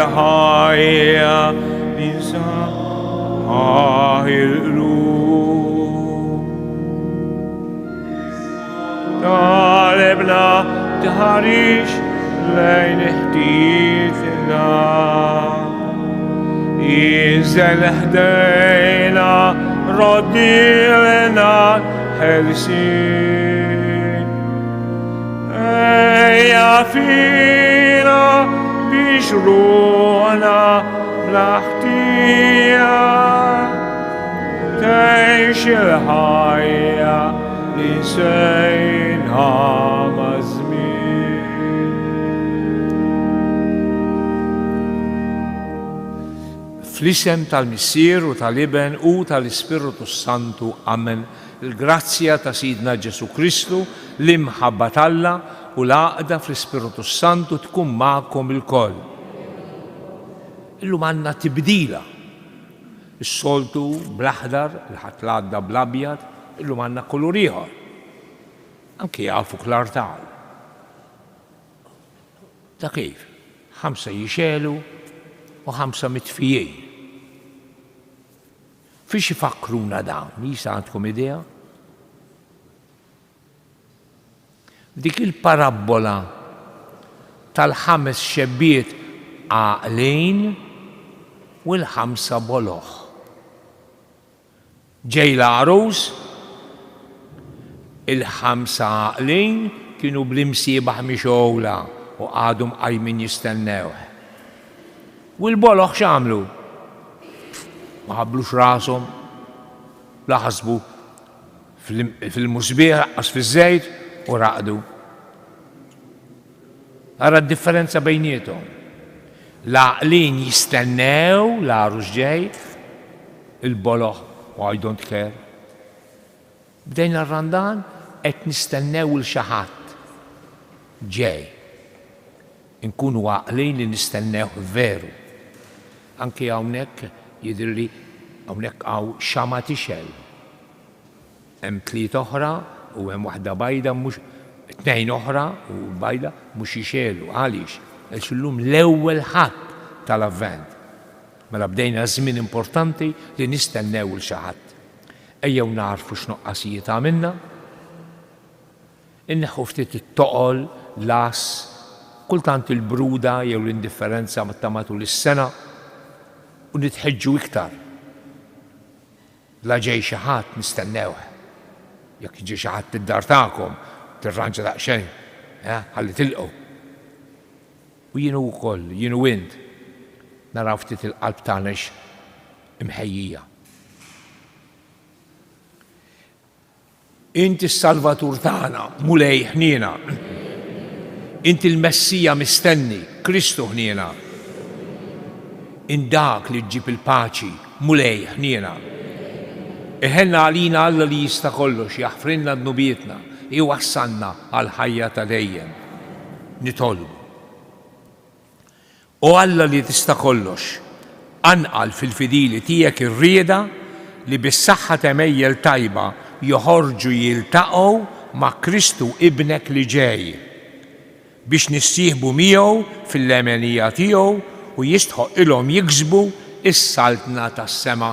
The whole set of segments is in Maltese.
الحياة لسماع القلوب طالبنا تهريش لين احتيثنا إذا لهدينا ردي لنا حلسين يا فينا بشروعنا ملاحتية تعيش الحياة لسينها مزمين Fl-isem tal-Missier u tal-Iben u tal-Ispiritu Santu, amen. Il-grazzja ta' Sidna Ġesu Kristu, l-imħabba t'Alla u l-għaqda fl-Ispiritu Santu tkun magħkom il-koll. Illum għandna tibdila. Is-soltu bl-aħdar, il-ħadd l-għadda bl-abjad, illum għandna kulur ieħor. Anke jafu klar-tal. Ta' kif? 5 jixelu u 5 mitfijin. Fiex ifakruna dawn? Jisa għandkom idea? Dik il-parabola tal-5 xebbiet għaqlejn u l-5 boloħ. Ġej l-għarus, il-5 għaqlejn kienu bl-imsiebaħ mixowla u għadhom qajmin jistennewh. U l-boloħ x'għamlu? Ma ħablux rashom, la ħasbu fil-musbieħ qas fiż-żejt u raqdu. Ara d-differenza bejniethom. L-għaqlin jistennew l-għarus ġej, il-boloħ I don't care. Bdejna r-Randan qed nistennew il xi ħadd ġej. Inkunu għaqlin li nistennew veru. Anke hawnhekk jidhirli hawnhekk hawn xama tixel. Hemm 3 oħra u hemm waħda bajda mhux 2 oħra u bajda mhux jixelu. Għaliex? Għaliex illum l-ewwel ħadd tal-Avvent. Mela bdejna żmien importanti li nistennew il xi ħadd. Ejjew narfu x'noqqasijiet għamilna, inneħħu ftit it-toqol, las, kultant il-bruda jew l-indifferenza ta' matul is-sena u nitħeġġu iktar. La ġej xi ħadd nistennewh. Jekk jiġi xi ħadd id-dar tagħkom, tirranġa daqsxejn, ħalli tilqgħu. U jienu wkoll, jienu int, naraw ftit il-qalb tagħna imħejjija. Inti s-Salvatur tagħna, mulej ħniena. Inti l-Messija mistenni, Kristu ħniena. In dak li ġġib il-paċi, mulej ħniena. Iħenna għalina Alla li jista' kollox, jaħfrinna d-nubietna, iwassalna għal ħajja ta' dejjem. Nitolbu. U Alla li tista' kollox, anqal fil-fidili tiegħek ir-rieda li bis-saħħa temejjel tajba joħorġu jiltaqgħu ma' Kristu ibnek li ġej biex nissieħbu miegħu fil-lemenija tiegħu u jistħoq ilhom jiksbu is-saltna tas-sema.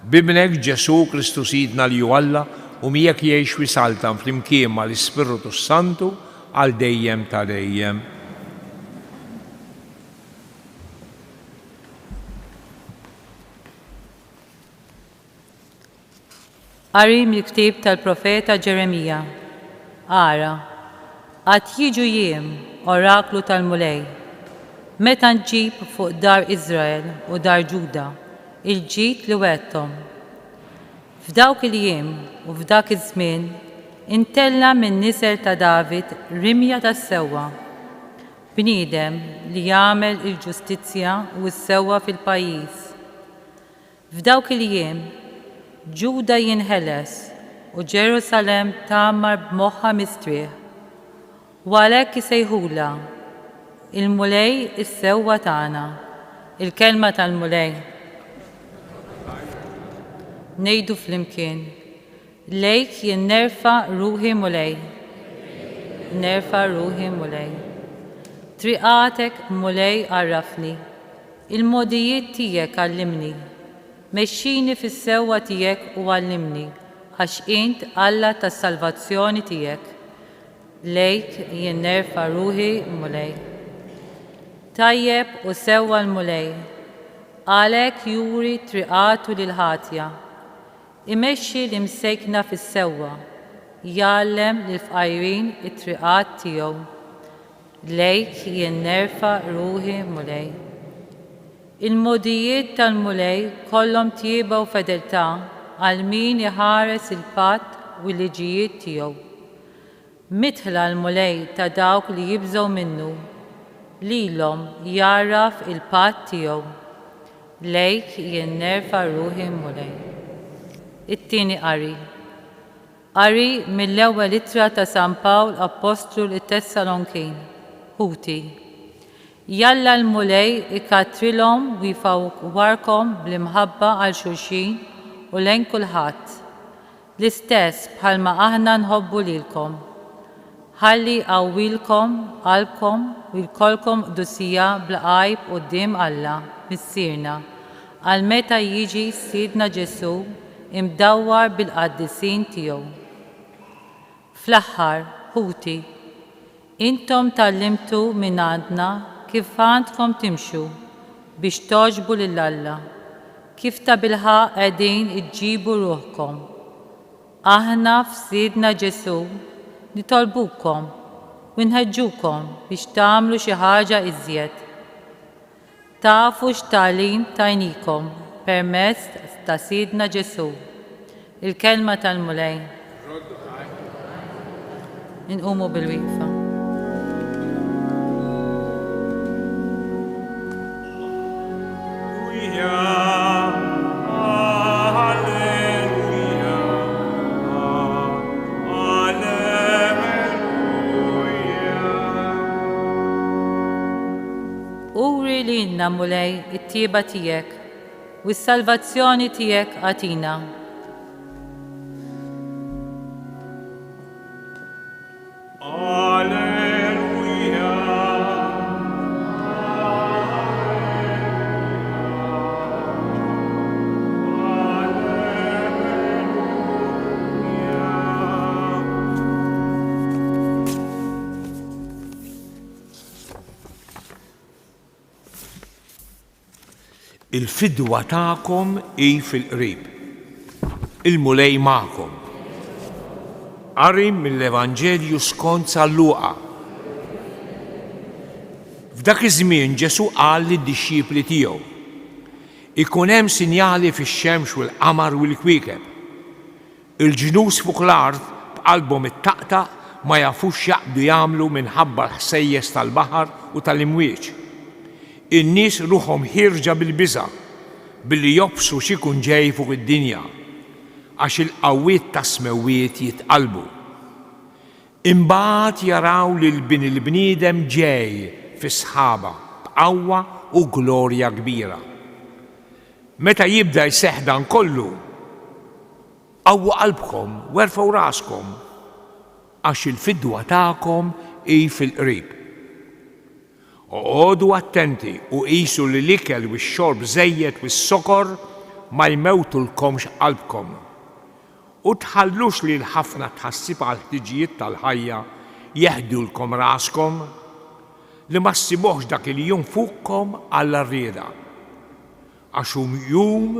Bibnek Ġesu Kristu Sidna li hu Alla u miegħek jgħix wisaltan flimkien mal-Ispiritu Santu għal dejjem ta' dejjem. Qari mill-ktieb tal-profeta Ġeremija. Ara, għad jiġu jiem oraklu tal-mulej, meta nġib fuq dar Iżrael u dar Ġuda il-ġid li wettom. F'dawk il-jiem u f'dak iż-żmien intella minn nisel ta' David rimja tas-sewwa, bniedem li jagħmel il-ġustizzja u s-sewwa fil-pajjiż. F'dawk il-jiem Ġuda jinħeles u Ġerusalem tagħmar b'moħħha mistrieħ. U għalhekk isejħula il-mulej is-sewwa tagħna. Il-kelma tal-mulej. Ngħidu flimkien. Lejk jinnerfa' ruħi mulej. Nerfa' ruħi mulej. Triqatek mulej għarrafni. Il-modijiet tiegħek għallimni, mexxini fis-sewwa tiegħek u għallimni, għax int Alla tas-salvazzjoni tiegħek. Lejk jien nerfa' ruħi mulej. Tajjeb u sewwa l-mulej, għalhekk juri triqatu lil ħatja. Imexxi l-imsejkna fis-sewwa, jgħallem lil fqajrin it-triqat tiegħu. Lejk jien nerfa' ruħi mulej. Il-modijiet tal-mulej kollhom tjieba u fedeltà għal min iħares il-patt u l-liġijiet tiegħu. Mitħla l-mulej ta' dawk li jibżgħu minnu, lilhom jarraf il-patt tiegħu. Lejk jien nerfa' ruħi mulej. It-tieni qari. Qari mill-ewwel ittra ta' San Pawl Apostlu lit-Tessalonkin. Ħuti. Jalla l-mulej ikatrilhom u jfawwarkom bl-imħabba għal xulxin u lejn kulħadd. L-istess bħalma aħna nħobbu lilkom. Ħalli qawwilkom qalbkom u jkollkom qdusija bla għajb quddiem Alla, missierna, għal meta jiġi Siedna Ġesu imdawwar bil-qaddisin tiegħu. Fl-aħħar, ħuti, intom tallimtu minn għandna kif għandkom timxu biex toġbu lil Alla, kif ta' bilħaq qegħdin iġġibu ruħkom. Aħna f'Siedna Ġesu nitolbukom u nħeġġukom biex tagħmlu xi ħaġa iżjed. Tafu x'tagħlim tajnikom permezz ta' Siedna Ġesu. Il-kelma tal-mulej. Inqumu bil-wieqfa. Uri lilna mulej it-tieba tiegħek u s-salvazzjoni tiegħek għatina. Il-fidwa ta'kom i fil-qrib. Il-mulej ma'kom. Qari mill-Evanġelju skont San Luqa. F'dak iż-żmien Ġesu qal lid-dixxipli tiegħu: ikun hemm sinjali fix-xemx u l-qamar u l-kwiekeb. Il-ġnus fuq l-art b'qalbhom it-taqtaq ma jafux x'jaqbdu jagħmlu minħabba l-ħsejjes tal-baħar u tal-imwieġ. In-nies ruħhom ħirġa bil-biża' billi jobsu x'ikun ġej fuq id-dinja għax il-qawwiet tas-smewwiet jitqalbu. Imbagħad jaraw li l-bniedem ġej fi sħaba b'qawwa u glorja kbira. Meta jibda jseħħ dan kollu, qawwu qalbkom u erfgħu raskom għax il-fidwa tagħkom hi fil-qrib. Oqgħodu attenti u qisu li l-ikel u x-xorb żejjed u s-sokor ma jmewtulkomx qalbkom. U tħallux li l-ħafna tħassib għal ħtiġijiet tal-ħajja jeħdulkom raskom li ma ssibuhx dak li jum fuqkom għall-arrieda. Għax jum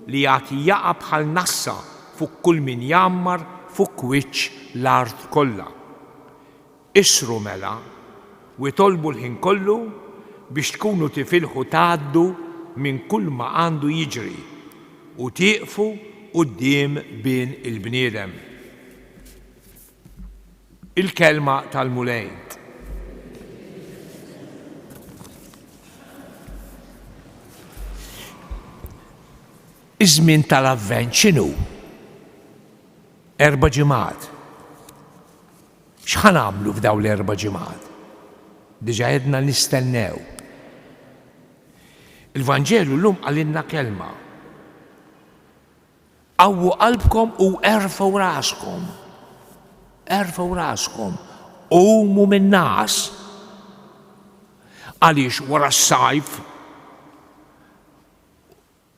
li jagħti jaqa' bħal nassa fuq kull min jammar fuq wiċċ l-art kollha. Isru mela u jtolbu l-ħin kollu biex tkunu tifilħu tgħaddu minn kull ma għandu jiġri u tieqfu quddiem bejn il-bniedem. Il-kelma tal-mulej. Iż-żmien tal-avvent x'inhu? 4 ġimgħat. X'ħanamlu f'dawn l-4 ġimgħat? Diġà għedna nistennew. Il-Vanġelu llum għalilna kelma. Qawwu qalbkom u erfgħu raskom. Erfgħu raskom. Qumu min-nas. Għaliex wara s-sajf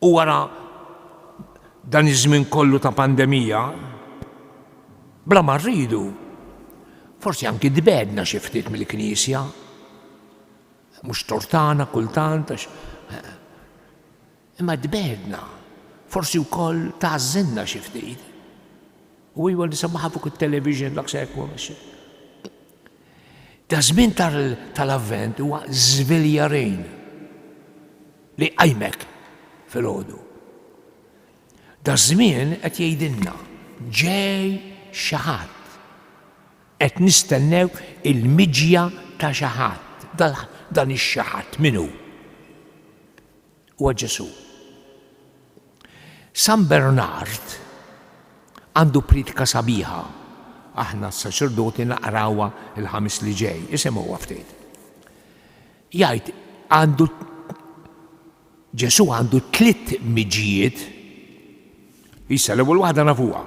U wara dan iż-żmien kollu ta' pandemija, bla ma rridu, forsi anki dbedna xi ftit mill-Knisja, mhux tortana kultant, imma dbedna, forsi wkoll tażżilna xi ftit. U jwal nisimgħuha fuq it-television dak se jkun mexxi. Da żmien tal-Avvent huwa żviljarejn li qajmek filgħodu. Da żmien qed jgħidilna ġej xi ħadd. Qed nistennew il-miġja ta' xi ħadd. Dan ix-xi ħadd min hu? Huwa Ġesu. San Bernard għandu pritka sabiħa. Aħna s-saċerdoti naqrawha il-ħamis li ġej, isimgħuha ftit. Jgħid għandu Ġesu għandu 3 miġijiet. Issa l-ewwel waħda nafuha.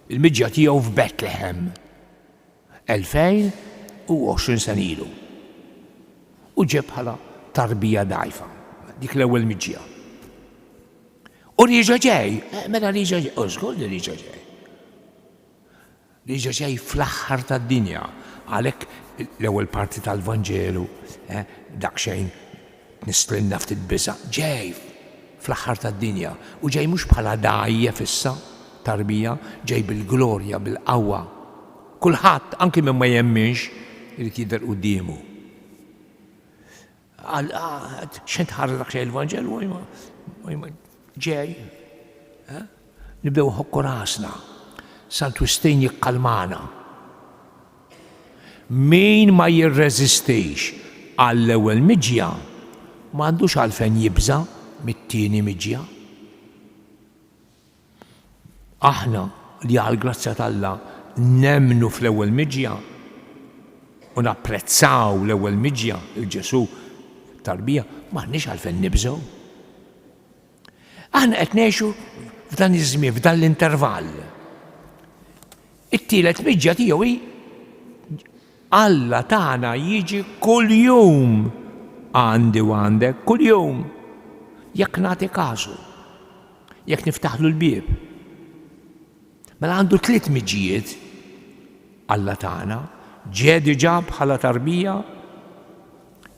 Il-miġja tiegħu f'Bethlehem 2020 sen ilu. U ġeb bħala tarbija dgħajfa. Dik l-ewwel miġja. U riġa ġej, mela riġa ġej, użgur li riġa ġej. Riġa ġej fl-aħħar tad-dinja, għalhekk l-ewwel parti tal-Vanġelu, daqsxejn nistlinna ftit biża' ġej fl-aħħar tad-dinja u ġej mhux bħala dgħajja fissa tarbija, ġej bil-glorja, bil-qawwa. Kulħadd anke min ma jemminx irid jidher qudiemu. X'int tħarres daqsxejn il-Vanġelu ġej, nibdew ħokku rasna, sal-twistejn jikkalmana. Min ma jirreżistix għall-ewwel miġja m'għandux għalfejn jibża mit-tieni miġja. Aħna li għall-grazzja tal-Alla nemmnu fl-ewwel miġja u napprezzaw l-ewwel miġja il-Ġesu tarbija m'għandniex għalfejn nibżgħu. Aħna qed ngħixu f'dan iż-żmien, f'dan l-intervall. It-tielet miġja tiegħu hi Alla tagħna jiġi kuljum għandi u għandek kuljum. Jekk nagħti każu, jekk niftaħlu l-bieb. Mela għandu 3 miġijiet Alla tagħna, ġej diġà bħala tarbija,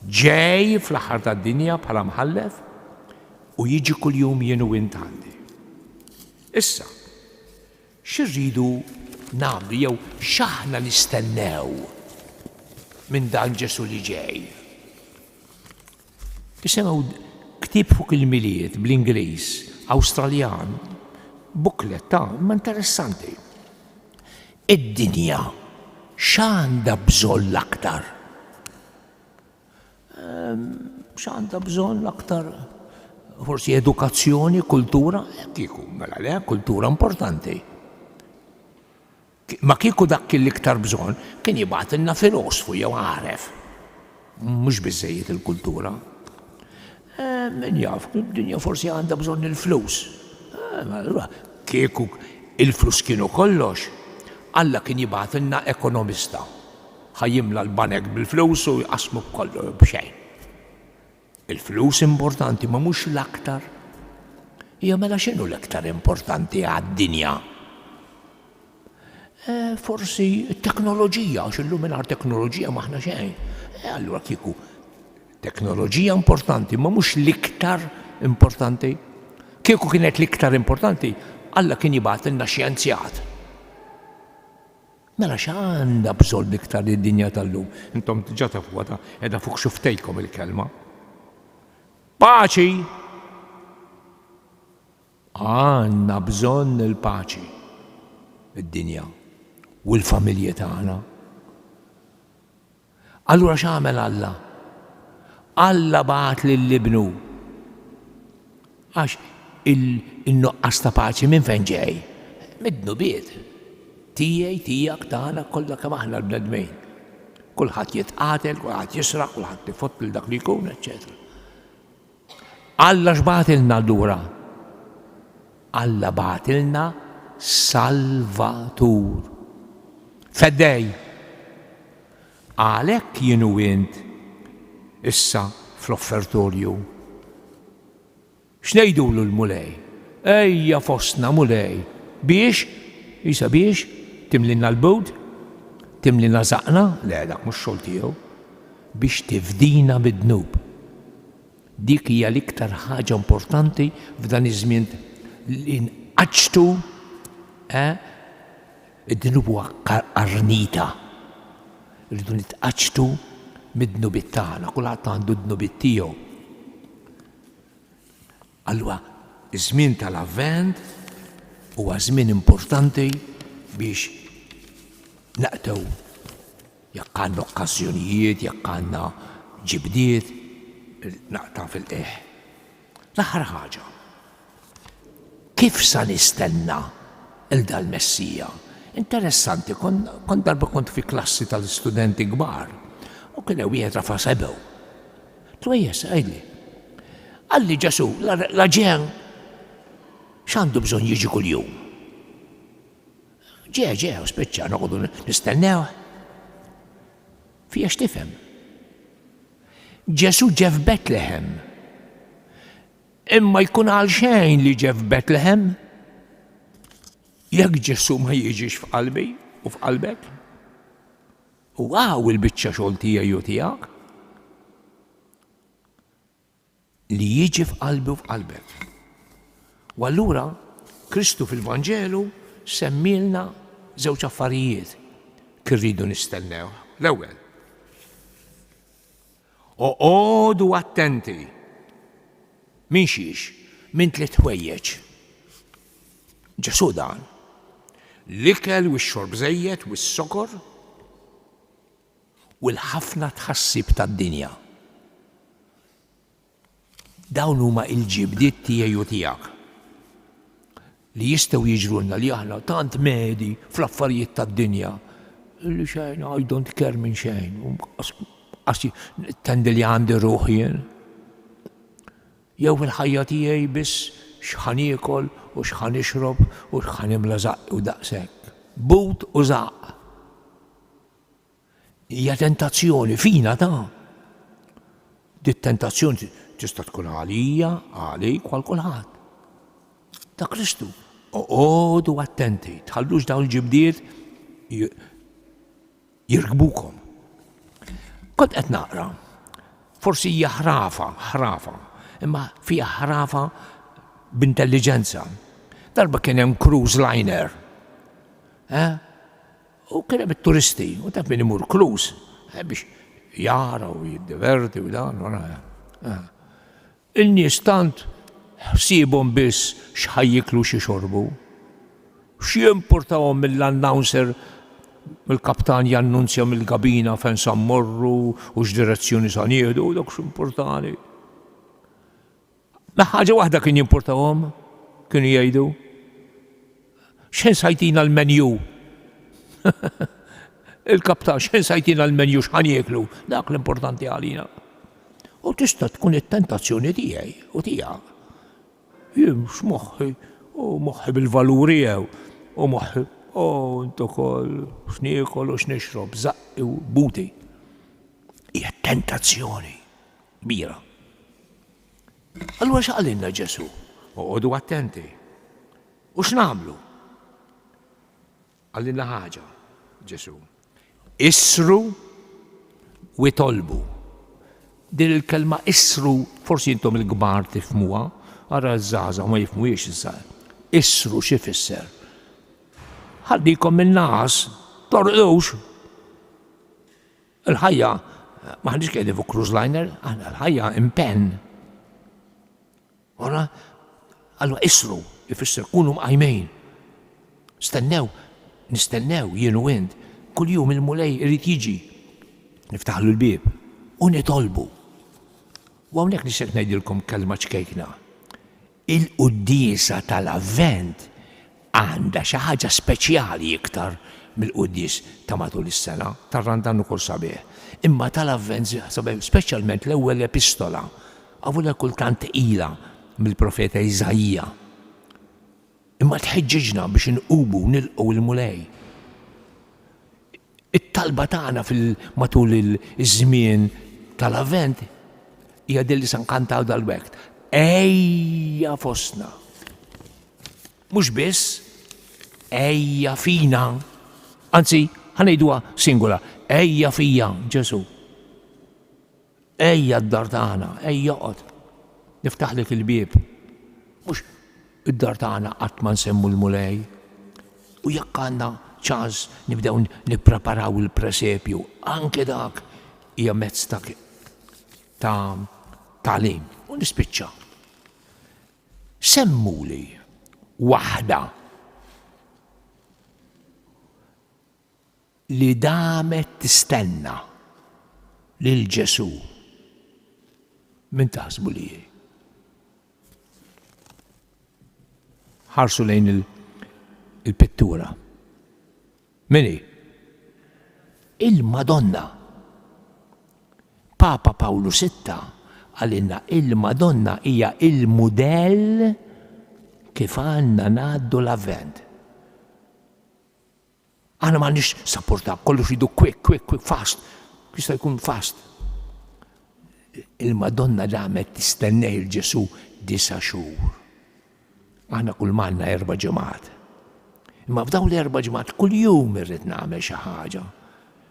ġej fl-aħħar tad-dinja bħala mħallef, u jiġi kuljum jien u int għandi. Issa, x'irridu nagħmlu jew x'aħna nistennew minn dan Ġesu li ġej? Isemgħu ktieb fuq il-miliet bl-Ingliż, Awstraljan, booklet ma interessanti. Id-dinja x'għandha bżonn l-aktar? X'għandha bżonn l-aktar? Forsi edukazzjoni, kultura, kieku, mela le, kultura importanti. Ma kieku dak l-iktar bżonn kien jibgħatilna filosfu jew għaref. Mhux biżżejjed il-kultura. Min jaf, id-dinja forsi għandha bżonn il-flus. Kieku il-flus kienu kollox, Alla kien jibgħatilna ekonomista. Ħajjimla l-banek bil-flus u jqasmu kollu b'xejn. Il-flus importanti ma mhux l-aktar. Hija mela x'inhu l-aktar importanti għad-dinja? Forsi t-teknoloġija, għax illum mingħajr teknoloġija m'aħna xejn. Allura kieku teknoloġija importanti ma mhux l-iktar importanti. Kieku kienet l-iktar importanti, Alla kien jibgħatilna xjenzjat. Mela x'għandha bżonn iktar id-dinja tal-lum? Intom diġà tafu qiegħda fuq xuftejkom il-kelma. Paċi! Għandna bżonn il-paċi id-dinja u l-familji tagħna. Allura x'għamel Alla? Alla bagħat lill-ibnu. Għax il-nuqqas ta' paċi minn fejn ġej? Mid-nubiet. Tiegħi, tiegħek, tagħna kollha kemm aħna l-bnedmejn. Kulħadd jitqatel, kulħadd jisraq, kulħadd ifott lil dak li jkun, eċċetera. Alla x'bagħtilna allura? Alla bagħtilna Salvatur. Feddej. Għalhekk jien u int issa fl-offertorju. X'ngħidulu l-mulej? Ejja fostna mulej. Biex? Isa biex? Timlinna l-bowd? Timlinna zaqna? Le, dak mhux xogħol tiegħu. Biex tifdina mid-dnub. Dik hija l-iktar ħaġa importanti f'dan iż-żmien li nqaċtu id-dnub huwa qarnita. Rridu nitqaċtu mid-dnubiet tagħna, kulħadd għandu d-dnubiet tiegħu. Allura, iż-żmien tal-Avvent huwa żmien importanti biex naqtew jekk għandna okkażjonijiet, jekk għandna ġibdiet, naqta' fil-qeħ. L-aħħar ħaġa. Kif sa nistenna il-dal-Messija? Interessanti, kont darba kont fi klassi tal-studenti kbar u kien hemm wieħed rafa' sebew. Tlejjes għajli. Għalli Ġesu, l-ġen x'għandu bżonn jiġi kuljum. Ġew, spiċċa noqogħdu nistennew. Fija x'tifhem. Ġesu ġie f'Betlehem. Imma jkun għal xejn li ġie f'Betlehem? Jekk Ġesu ma jiġix f'qalbi u f'qalbek? U għaw il-biċċa xogħol tiegħi u tiegħek? Li jiġi f'qalbi u f'qalbek. U allura Kristu fil-Vanġelu semmilna żewġ affarijiet kif rridu nistennew. L-ewwel. Oqgħodu attenti. Min xiex? Min tliet ħwejjeġ. Ġesu dan. L-ikel u x-xorb żejjed u s-sokor u l-ħafna tħassib tad-dinja. Dawn huma l-ġibdiet tiegħi u tiegħek li jistgħu jiġrulna li aħna tant medi fl-affarijiet tad-dinja li xejn I don't care minn xejn. Għaxi tendi li għandi ruħjien. Jew il-ħajja tiegħi biss x'ħan iekol u x'ħan ixrob u x'ħan imla żaq u daqshekk. But u żaq. Hija tentazzjoni fina ta'. Dit tentazzjoni tista' tkun għalija, għalik, għal kulħadd. Ta' Kristu. Oqgħodu attenti, tħallux dawn il-ġibdiet jirkbukom. Kont qed naqra, forsi hija ħrafa, imma fija ħrafa b'intelligenza. Darba kien hemm cruise liner. U kien hemm it-turisti, u taf min imur cruise biex jara u jiddiverti u dan. Il-nies tant ħsiebhom biss x'ħajjiklu xi xorbu. X'jimportawhom mill-announcer mill-kaptan jannunzja mill-kabina fejn sa mmorru u x'direzzjoni sa nieħdu u dak x'importani. Ma ħaġa waħda kien jimportawhom, kienu jgħidu x'in sajtina l-menju. Il-kaptan x'in sajtina l-menju x'ħan jieklu, dak l-importanti għalina. U tista' tkun it-tentazzjoni tiegħi u tiegħek. Jien x'moħħi, u moħħi bil-valuri u moħħi, intu kol x'niekol u x'nixrob, zaqqi u buti. Hija tentazzjoni kbira. Allura x'qalinna Ġesu? Oqgħodu attenti. U x'nagħmlu? Għallinna ħaġa Ġesu. Isru u tolbu. Din il-kelma isru forsi intom il-kbar tifhmuha, ara żgħażagħ ma jifhmuhiex iż-żgħar. Isru xi fisser? Ħallikom min-nas torqdux. Il-ħajja ma ħadix qegħdin fuq cruise liner, aħna l-ħajja impenn. Ora, allura isru ifisser kunu mqajmejn. Nistennew jien u int. Kuljum il-mulej irid jiġi. Niftaħlu l-bieb u nitolbu. U hawnhekk nixtieq ngħidilkom kelma ċkejkna. Il-quddiesa tal-Avvent għandha xi ħaġa speċjali iktar mill-quddies ta' matul is-sena, tar-Randan ukoll sabiħ. Imma tal-Avvent sabiħ speċjalment l-ewwel epistola għavula kultant ilha mill-profeta Iżajija. Imma tħeġġeġna biex inqubu nilqgħu il-mulej. It-talba tagħna matul iż-żmien tal-Avvent hija dilli se nkantaw dal-wekt. ejja fostna. Mhux biss, ejja fina. Anzi, ħanejduha singula, ejja fija, Ġesu. Ejja d-dar tagħna, ejja joqgħod. Niftaħlek il-bieb. Mhux id-dar tagħna qatt ma nsemmu l-mulej. U jekk għandna ċans nibdew nippreparaw il-presepju, anke dak hija mezz ta' tagħlim. U nispiċċa. Semmuli waħda li damet tistenna lil Ġesu. Min taħsbu li hi? Ħarsu lejn il-pittura. Mini? Il-Madonna. Papa Pawlu VI għalinna il-Madonna hija il-mudell kif għandna ngħaddu l-Avvent. Għana ma nix sapporta, kollu xidu quick, fast. Kista jkun fast. Il-Madonna damet tistennej il-Ġesu 9 xhur. Għana kull manna 4 ġimgħat. Imma f'dawn l-4 ġimgħat kull jum irrid nagħmel xi ħaġa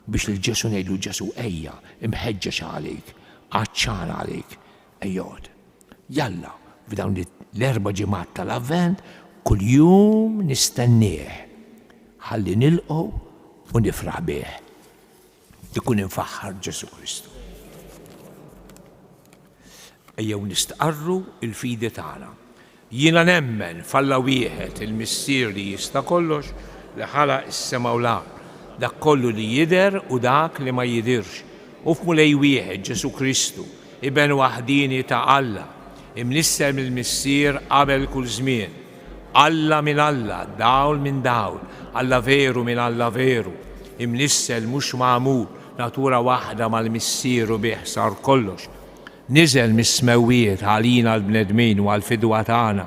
biex il-Ġesu ngħidlu Ġesu ejja, imħeġġeġ għalik, għaċċan għalik, ejjod. Jalla, f'dawn l-4 ġimgħat tal-Avvent kull jum nistennieh. Ħalli nilqgħu u nifraħ bih. Ikun infaħħar Ġesu Kristu. Ejjew nistqarru il-fidi tagħna. Jiena nemmen f'Alla wieħed il-missier li jista' kollox li ħalaq is-sema u l-ard, dak kollu li jidher u dak li ma jidirx. U f'Mulej wieħed Ġesu Kristu, iben waħdini ta' Alla, imnissem il-missier qabel kull żmien. Alla minn Alla, dawl minn dawl, Alla veru minn Alla veru, imnissel mhux magħmul, natura waħda mal-missieru bih sar kollox. Niżel mis-smewwiet ħalina l-bnedmin u għal-fidwa tagħna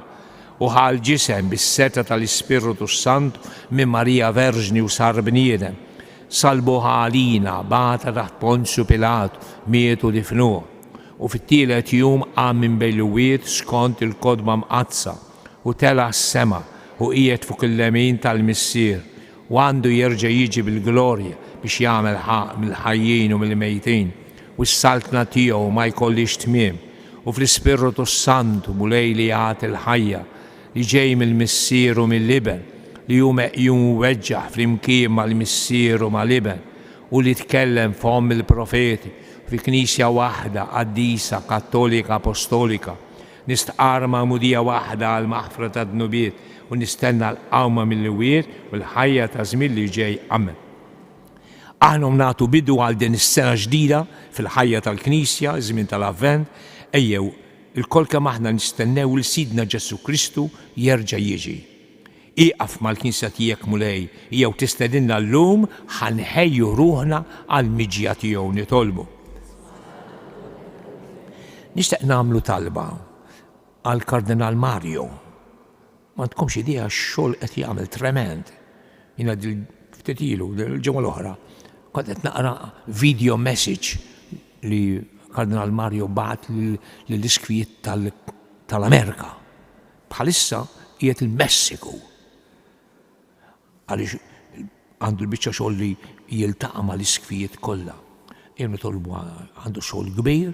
u ħal ġisem bis-seta tal-Ispiritu Santu minn Marija Verġni u sar bniedem. Salbu ħalina bata taħt Ponzju Pilatu, mietu difnuh. U fit-tielet jum qam minn bejluwiet skont il-kodba mqazza u tela s-sema u qiegħed fuq il-lemin tal-missier u għandu jerġa' jiġi bil-glorja biex jagħmel mill-ħajjin u mill-mejtin. U s-saltna tiegħu ma jkollix tmiem u fl-Ispiritu Santu Mulej li jagħti l-ħajja li ġej mill-missier u mill-liben li hu meqjum weġġaħ flimkien mal-missier u mal-liben u li tkellem f'hom il-profeti fi knisja waħda qaddisa kattolika apostolika nistqar ma'mudija waħda għal maħfra ta' dnubiet u nistenna l-qawma mill-wiet u l-ħajja ta' żmien li ġej amen. Aħna nagħtu bidu għal din is-sena ġdida fil-ħajja tal-Knisja, żmien tal-Avvent, ejjew il-kol kemm aħna nistennew il Sidna Ġesu Kristu jerġa' jiġi. Iqaf mal-Knisja tiegħek Mulej, jew tistedinna llum ħanħejju ruħna għal miġja tiegħu nitolbu. Nixtieq nagħmlu talba għal Kardinal Mario. Ma tkomx idea x-xogħol qed jagħmel trement. Jiena ftit ilu l-ġimgħa l-oħra kont qed naqra video message li Kardinal Mario bat lill-iskwijiet tal-Amerika. Bħalissa qiegħed il-Messiku. Għaliex għandu l-biċċa xogħol li jiltaqa' mal-iskwijiet kollha. Jien nitolbu għandu xogħol kbir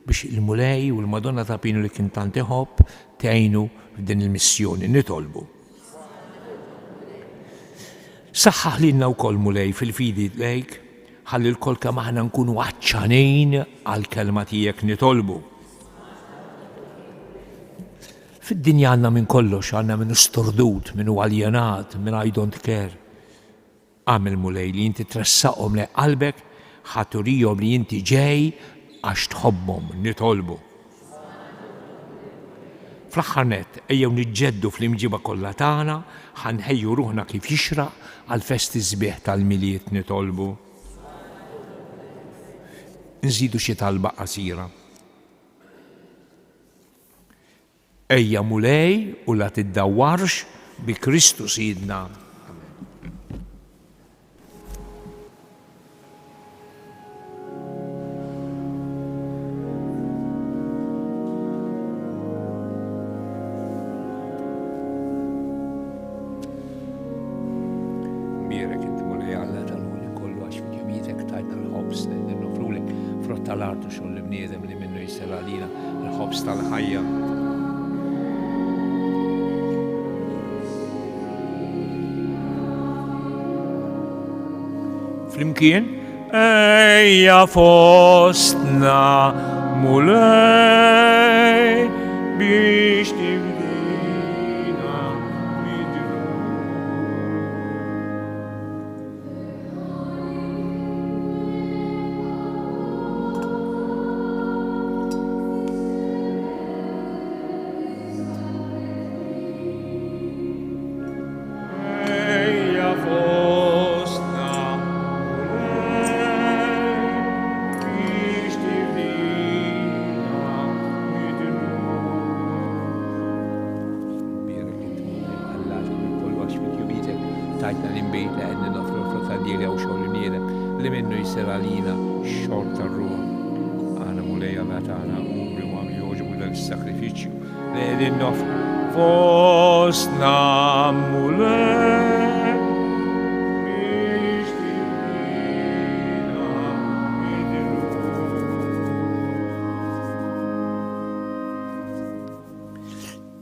biex il-Mulej u l-Madonna ta' Pino li kien tant iħobb tgħinu f'din il-missjoni nitolbu. Saħħaħ lilna wkoll Mulej fil-fidi lejk, ħalli l-kol kemm aħna nkunu għaċċanin għall-kelma tiegħek nitolbu. Fid-dinja għandna minn kollox, għandna minn stordut, minn aljenat, minn I don't care. Għamel Mulej li inti tressaqhom lejn qalbek, ħaturijhom li inti ġej għax tħobbhom nitolbu. Fl-aħħar nett ejjew niġġeddu fl-imġiba kollha tagħna, ħanħejju ruħna kif jixraq għal festi sbieħ tal-miliet nitolbu. Nżidu xi talba qasira. Ejja Mulej u la tiddawwarx bi Kristu Sidna. tal-art u xogħol l-bniedem li minnu jsir għalina il-ħobs tal-ħajja. Flimkien, ejja fostna mulej biex tibdina midru. Ejja fostna mulej biex tibdina midru. Birek inti mulej Alla kull wax fil-jubitek tajtna l-imbejt li għedna nofru l-fratelli għaw xogħol l-bniedem li minnu jsir għalina x-xogħol tar-ruħ. Għana mulej Alla tagħna umri u għamli joġbu l-sakrifiċċju li qegħdin nofru fostna mulej biex tibdina midru.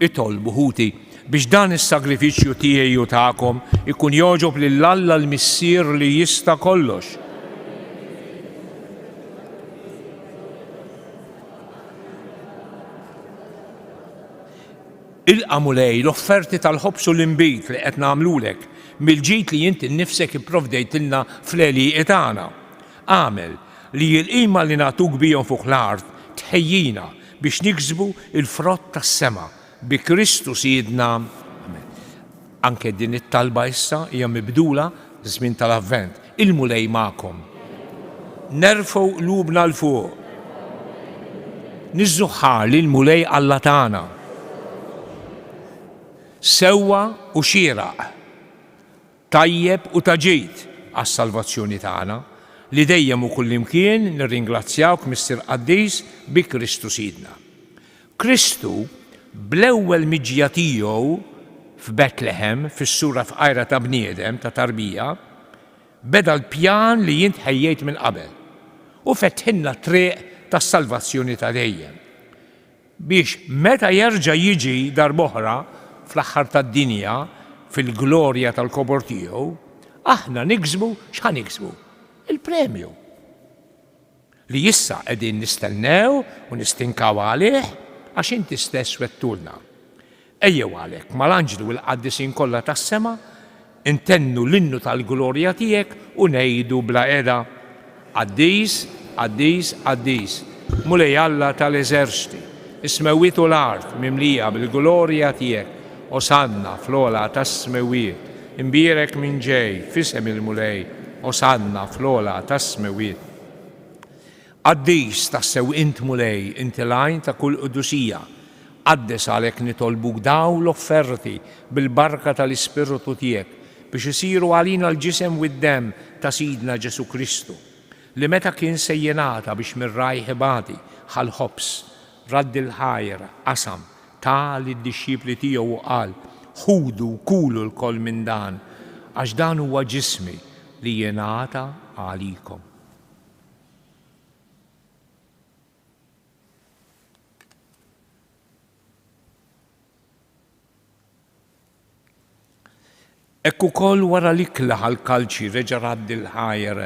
Itolbu ħuti biex dan is-sagrifiċċju tiegħi u tagħkom ikun jogħġob lill-Alla l-Missier li jista' kollox. Ilqa' mulej l-offerti tal-ħobs u l-inbit li qed nagħmlulek mill-ġid li inti nnifsek ipprovdejtilna fl-għelieqi tagħna. Għamel li l-qima li nagħtuk bihom fuq l-art tħejjina biex niksbu il-frott tas-sema bi Kristu Siedna. Amen. Anke din it-talba issa hija mibdula żmien tal-Avvent. Il-mulej magħkom. Nerfgħu qlubna l fuq. Niżżuħħar li l-mulej Alla tagħna. Sewwa u xieraq, tajjeb u taġid għas-salvazzjoni tagħna li dejjem u kullimkien nirringrazzjawk Mister Qaddis bi Kristu Siedna. Kristu bl-ewwel miġja tiegħu f'Bethlehem fis-sura f'qajra ta' bniedem ta' tarbija beda l-pjan li jint ħejjejt minn qabel u fettħilna triq tas-salvazzjoni ta' dejjem biex meta jerġa' jiġi darb'oħra fl-aħħar tad-dinja fil-glorja tal-kobor tiegħu aħna niksbu x'ħa niksbu? Il-premju li issa qegħdin nistennew u nistinkaw għalih għax inti stess wettulna. Ejjew għalhekk mal-anġlu u l-qaddisin kollha tas-sema intennu l-innu tal-glorja tiegħek u ngħidu bla qiegħda Qaddis, Qaddis, Qaddis, mulej Alla tal-eżerċiti, is-smewwiet u l-art mimlija bil-glorja tiegħek, Osanna fl-ola tas-smewwiet, imbierek minn ġej f'isem il-mulej, Osanna fl-ola tas-smewwiet. Qaddis tassew int mulej, inti lajn ta' kull qudusija, qaddes għalhekk nitolbuk daw l-offerti bil-barka tal-Ispirtu tiegħek biex isiru għalina l-ġisem u d-dem ta' Sidna Ġesu Kristu li meta kien sejjenata biex mir-raj ħibati ħal-ħobs radd il-ħajr qasam ta' lid-dixxipli tiegħu u qal ħudu kulu l-koll minn dan għax dan huwa ġismi li jingħata għalikom. Ekk ukoll wara l-ikla ħall-kalċi reġa' radd il-ħajr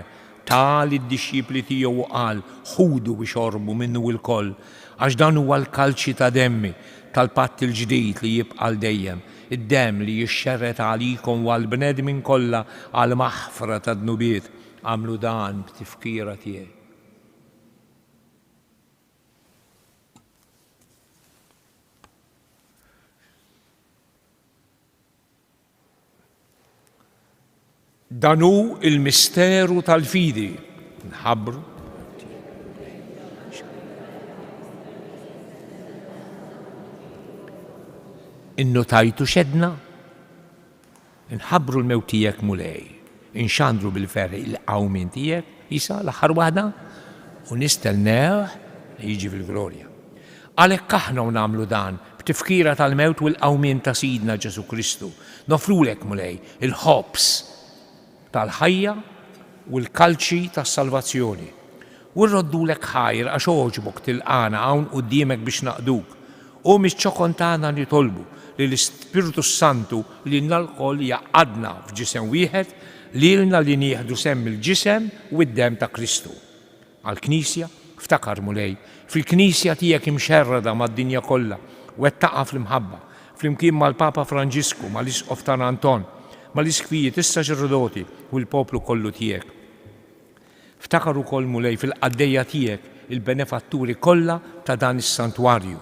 ta' lid-dixxipli tiegħu u qal ħudu biex orbu minnu l-koll għax dan huwa l-kalċi ta' demmi tal-patt il-ġdid li jibqa' dejjem, id-demm li jixxerret għalikom u għall-bnedmin kollha għal maħfra ta' dnubiet għamlu dan b'tifkira tiegħi. Dan hu il-misteru tal-fidi nħabbru innotajtu xedna nħabbru l-mewt tiegħek mulej, inxandru bil-ferri il-qawmin tiegħek isa l-aħħar waħda u nistennew li jiġi fil-glorja. Għalhekk aħna nagħmlu dan b'tifkira tal-mewt u l-qawmin ta' Sidna Ġesu Kristu. Nofrulek mulej il-ħobs tal-ħajja u l-kalċi tas-salvazzjoni u rroddulek ħajr għax oġbok tilqana hawn quddiemek biex naqduk. U miċ-ċokon tagħna nitolbu li l-Ispiritu Santu li nalqol jaqadna f'ġisem wieħed lilna li nieħdu semm il-ġisem u d-dem ta' Kristu. Għall-Knisja ftakar mulej, fil-Knisja tiegħek imxerrada mad-dinja kollha u qed taqa' fl-imħabba, flimkien mal-Papa Franġisku, mal-Isqof Tan Anton, mal-Iskwijiet is-Saċerdoti u l-poplu kollu tiegħek. Ftakar ukoll mulej fil-qaddejja tiegħek il-benefatturi kollha ta' dan is-santwarju.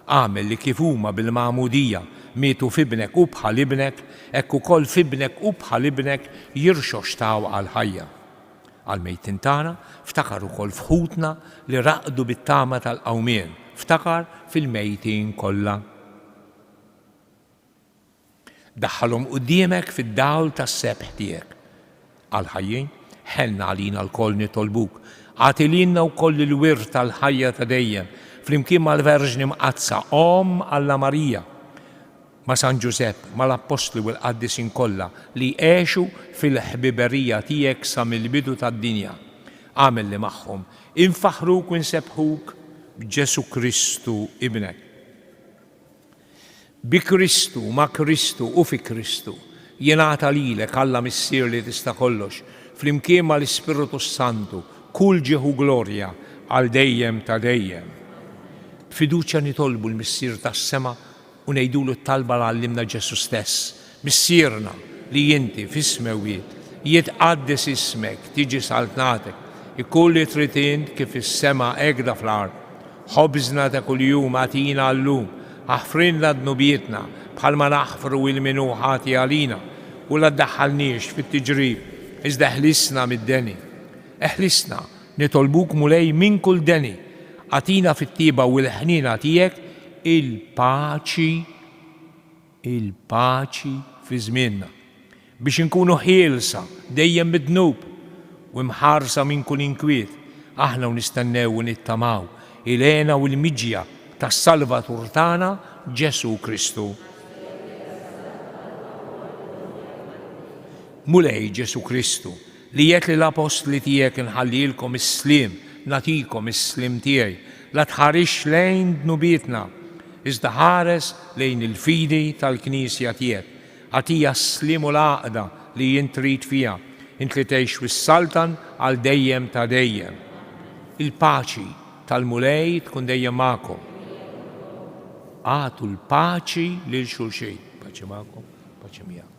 Għamel li kif huma bil-magħmudija mietu f'ibnek u bħal ibnek, hekk ukoll f'ibnek u bħal ibnek jirxoxtaw għall-ħajja. Għal-mejtin tagħna ftakar ukoll fħutna li raqdu bit-tama tal-qawmien, ftakar fil-mejtin kollha. Daħħalhom quddiemek fid-dawl tas-sebħ tiegħek. Għall-ħajjin ħenna għalina l-koll nitolbuk, għatililna wkoll il-wirt tal-ħajja ta' dejjem, flimkien mal-Verġni Mqazza, Om Alla Marija, ma' San Ġusepp, mal-Apostli u l-Qaddisin kollha li għexu fil-ħbiberija tiegħek sa mill-bidu tad-dinja. Għamel li magħhom infaħruk u nsebħuk b'Ġesu Kristu ibnek. Bi Kristu, ma' Kristu u fi Kristu jingħata lilek Alla Missier li tista' kollox, flimkien mal-Ispiritu Santu, kull ġieħu glorja għal dejjem ta' dejjem. Fiduċja nitolbu l-Missier tas-sema u ngħidulu t-talba l-għallimna Ġesu stess. Missierna li inti f'ismewiet jitqaddes ismek, tiġi saltnatek, ikolli trid int kif is-sema hekk fl-ard. Ħobżna ta' kuljum għatina llum, aħfrinna d-nubietna bħalma naħfru il-minuħati għalina u la ddaħħalniex fit-tiġrib, iżda ħlisna mid-deni. Eħlisna nitolbuk mulej minn kull deni, għatina fit-tiba u l-ħnina tiegħek il-paċi fi żmienna biex inkunu ħielsa dejjem mid-dnub u mħarsa minn kull inkwiet. Aħna u nistennew u nittamaw il-għena u l-miġja tas-Salvatur tagħna Ġesu Kristu. Mulej Ġesu Kristu li jgħid li l-apostli tiegħek inħallilkom is-sliem, nagħtikom is-sliem tiegħi, la tħarix lejn dnubietna, iżda ħares lejn il-fidi tal-Knisja tiegħek. Għatija s-slim u l-għaqda li jint trid fiha, int li tgħix fis-saltan għal dejjem ta' dejjem. Il-paċi tal-mulej tkun dejjem magħkom. Għatu l-paċi lil xulxejn. Paċi magħkom, paċi miegħek.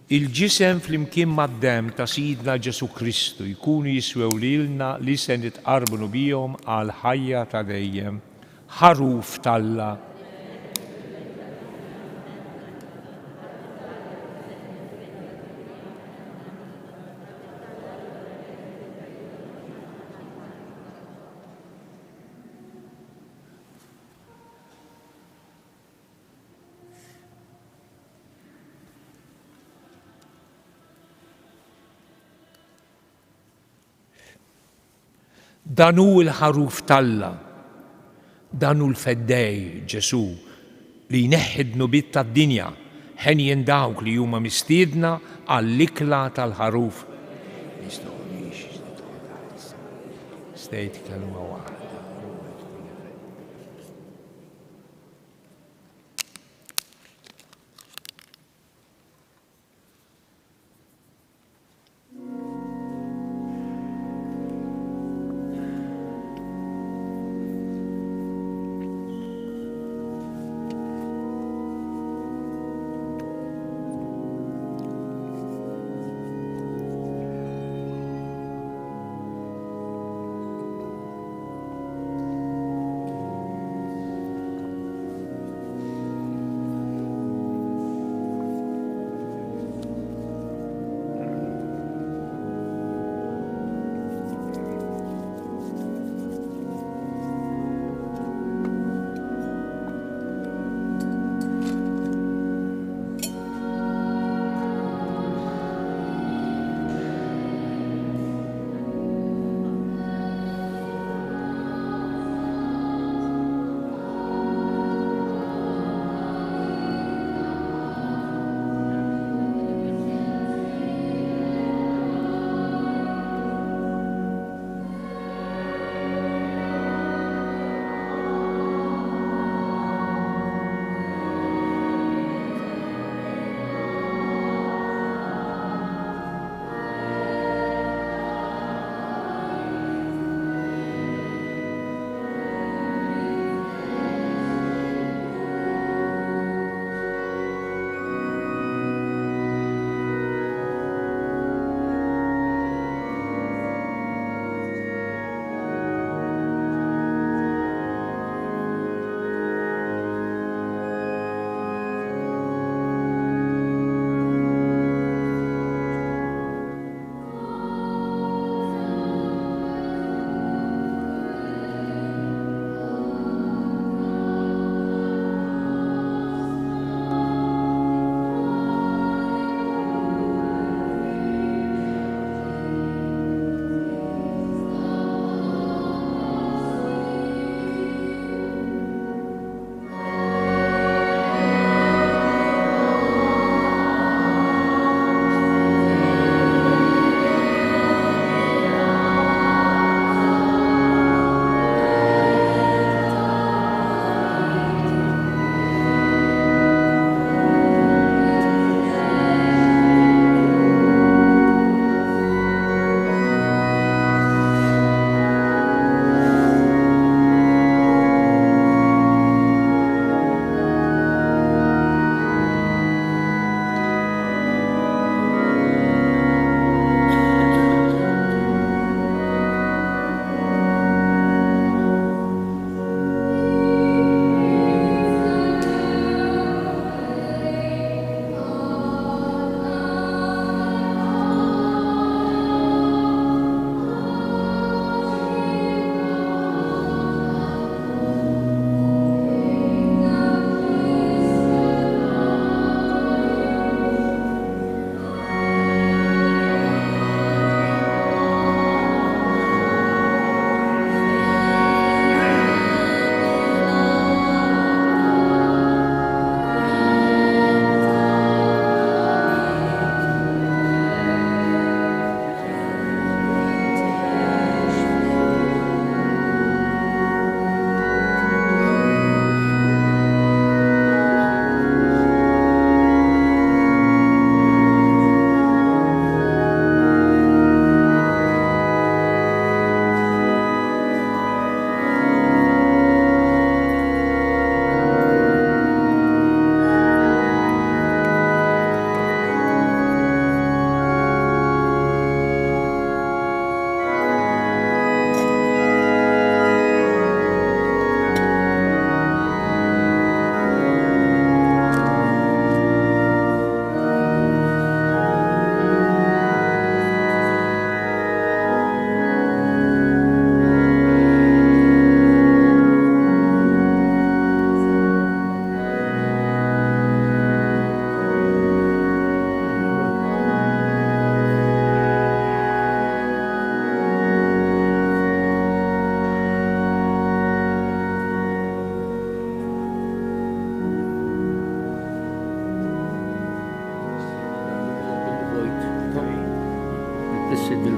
Il-ġisem flimkien mad-dem ta' Sidna Ġesu Kristu jkunu jiswew lilna li se nitqarbnu bihom għal ħajja ta' dejjem. Ħaruf talla. Danu l-ħaruf talla, danu l-feddej Ġesu li jneħħidnu bit tad-dinja ħenjen dawk li huma mistiedna għall-ikla tal-ħaruf. Stejt kelma waħda.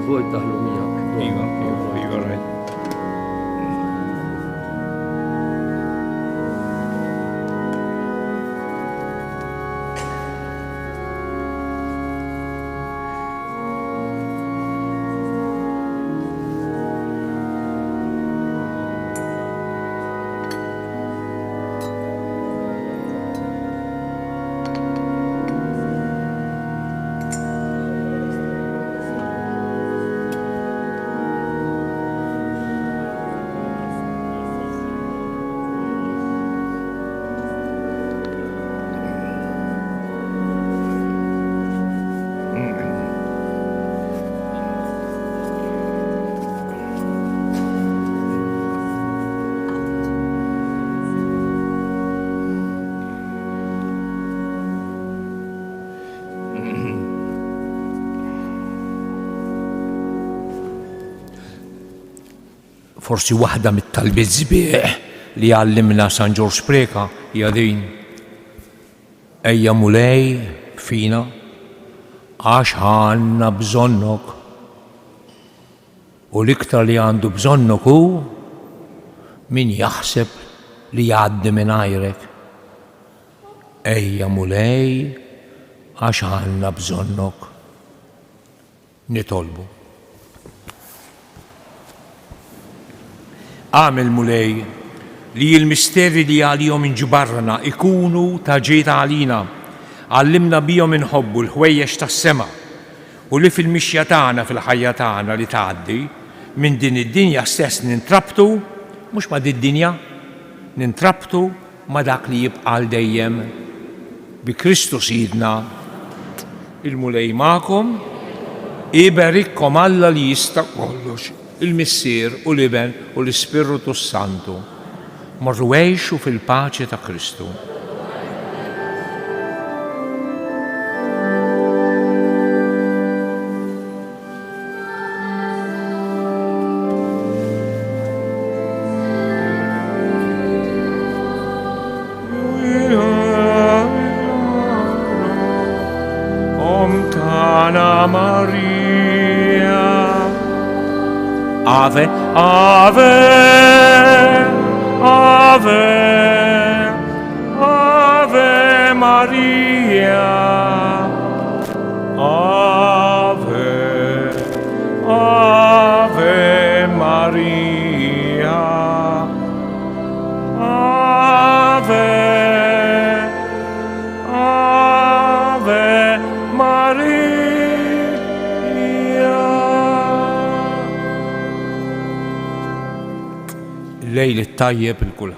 fuq daħlu miegħek. Iva, right. Forsi waħda mit-talbiet sbieħ li għallimna San George Preka hija din. Ejja mulej fina għax għandna bżonnok u l-iktar li għandu bżonnok hu min jaħseb li jgħaddi mingħajrek. Ejja mulej għax għandna bżonnok. Nitolbu. Għamil mulej li l-misteri li għalihom inġbarna ikunu ta' ġejta għalina, għallimna bihom inħobbu l-ħwejjex tas-sema u li fil-mixja tagħna fil-ħajja tagħna li tgħaddi minn din id-dinja stess nintrabtu, mhux ma' din-dinja, nintrabtu ma' dak li jibqa' dejjem bi Kristu Sidna. Il-mulej magħkom, iberikkom Alla li jista' kollox, il-Missier u l-Iben u l-Ispiritu Santu. Morru għejxu fil-paċi ta' Kristu. Ave, Ave, Ave, Ave Maria, Ave, Ave Maria, Ave, Ave Maria. الليل الطيب الكل.